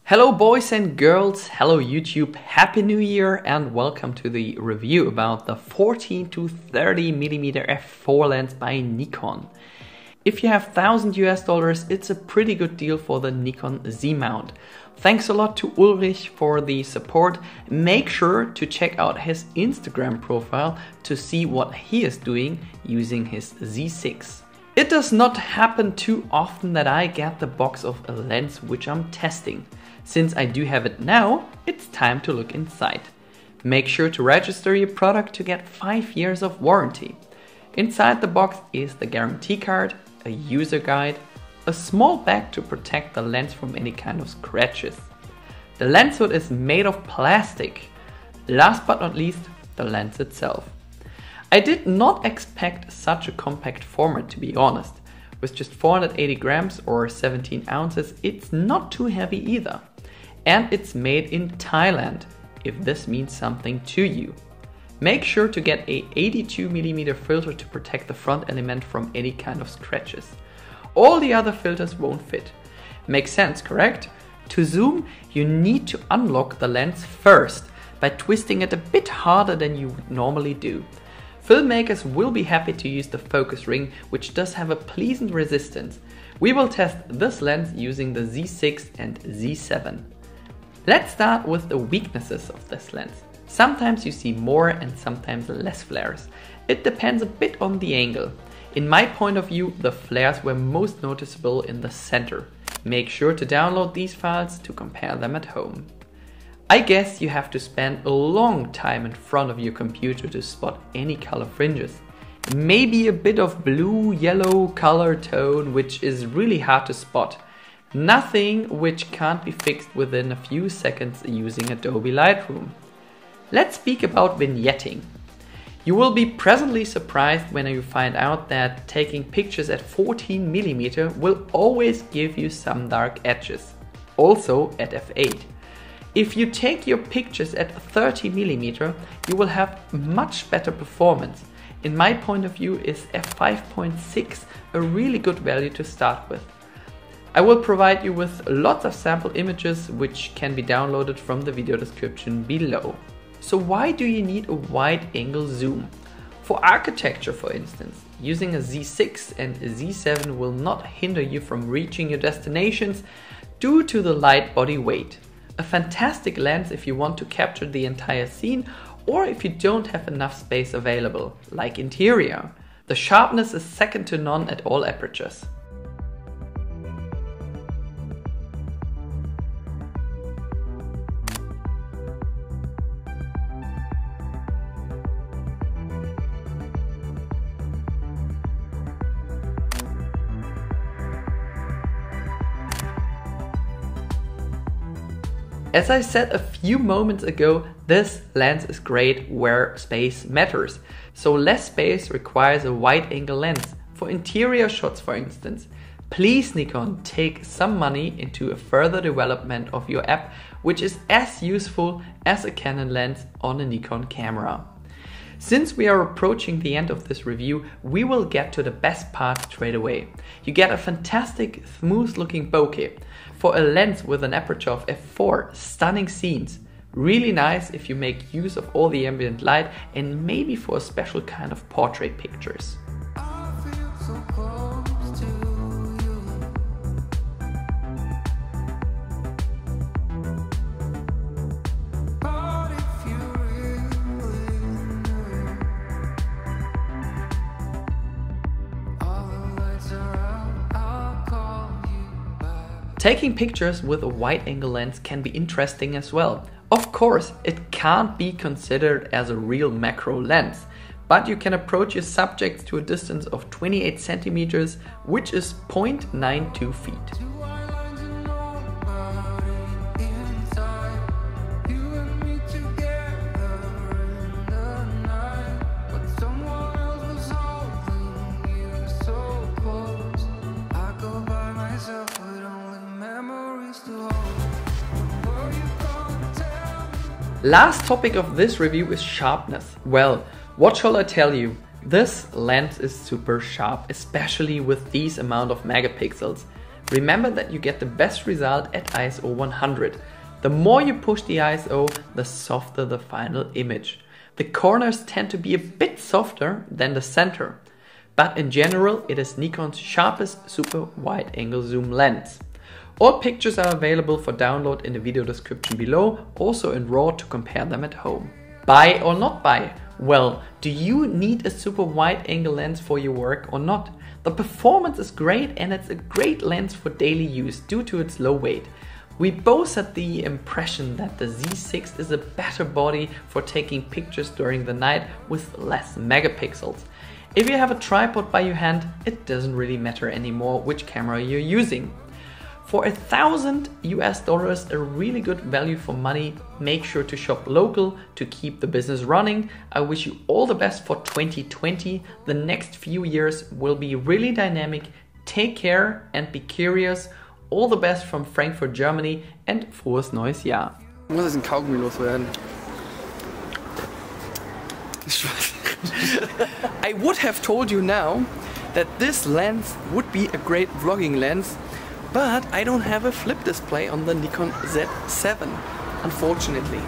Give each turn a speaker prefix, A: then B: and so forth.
A: Hello boys and girls, hello YouTube, happy new year and welcome to the review about the 14 to 30mm f4 lens by Nikon. If you have $1,000 US, it's a pretty good deal for the Nikon Z-mount. Thanks a lot to Ulrich for the support. Make sure to check out his Instagram profile to see what he is doing using his Z6. It does not happen too often that I get the box of a lens which I'm testing. Since I do have it now, it's time to look inside. Make sure to register your product to get 5 years of warranty. Inside the box is the guarantee card, a user guide, a small bag to protect the lens from any kind of scratches. The lens hood is made of plastic. Last but not least, the lens itself. I did not expect such a compact format, to be honest. With just 480 grams or 17 ounces, it's not too heavy either. And it's made in Thailand, if this means something to you. Make sure to get a 82mm filter to protect the front element from any kind of scratches. All the other filters won't fit. Makes sense, correct? To zoom, you need to unlock the lens first by twisting it a bit harder than you would normally do. Filmmakers will be happy to use the focus ring, which does have a pleasant resistance. We will test this lens using the Z6 and Z7. Let's start with the weaknesses of this lens. Sometimes you see more and sometimes less flares. It depends a bit on the angle. In my point of view, the flares were most noticeable in the center. Make sure to download these files to compare them at home. I guess you have to spend a long time in front of your computer to spot any color fringes. Maybe a bit of blue-yellow color tone, which is really hard to spot. Nothing which can't be fixed within a few seconds using Adobe Lightroom. Let's speak about vignetting. You will be pleasantly surprised when you find out that taking pictures at 14mm will always give you some dark edges. Also at f8. If you take your pictures at 30mm, you will have much better performance. In my point of view, is f5.6 a really good value to start with. I will provide you with lots of sample images which can be downloaded from the video description below. So why do you need a wide angle zoom? For architecture, for instance, using a Z6 and a Z7 will not hinder you from reaching your destinations due to the light body weight. A fantastic lens if you want to capture the entire scene or if you don't have enough space available, like interior. The sharpness is second to none at all apertures. As I said a few moments ago, this lens is great where space matters. So less space requires a wide angle lens. For interior shots, for instance. Please Nikon, take some money into a further development of your app, which is as useful as a Canon lens on a Nikon camera. Since we are approaching the end of this review, we will get to the best part straight away. You get a fantastic, smooth looking bokeh. For a lens with an aperture of f4, stunning scenes. Really nice if you make use of all the ambient light and maybe for a special kind of portrait pictures. Taking pictures with a wide-angle lens can be interesting as well. Of course, it can't be considered as a real macro lens, but you can approach your subjects to a distance of 28 centimeters, which is 0.92 feet. Last topic of this review is sharpness. Well, what shall I tell you? This lens is super sharp, especially with these amount of megapixels. Remember that you get the best result at ISO 100. The more you push the ISO, the softer the final image. The corners tend to be a bit softer than the center, but in general it is Nikon's sharpest super wide angle zoom lens. All pictures are available for download in the video description below, also in RAW to compare them at home. Buy or not buy? Well, do you need a super wide angle lens for your work or not? The performance is great and it's a great lens for daily use due to its low weight. We both had the impression that the Z6 is a better body for taking pictures during the night with less megapixels. If you have a tripod by your hand, it doesn't really matter anymore which camera you're using. For $1,000 a really good value for money. Make sure to shop local to keep the business running. I wish you all the best for 2020. The next few years will be really dynamic. Take care and be curious. All the best from Frankfurt, Germany and frohes neues Jahr.
B: Ich muss jetzt ein Kaugummi loswerden. I would have told you now that this lens would be a great vlogging lens, but I don't have a flip display on the Nikon Z7, unfortunately.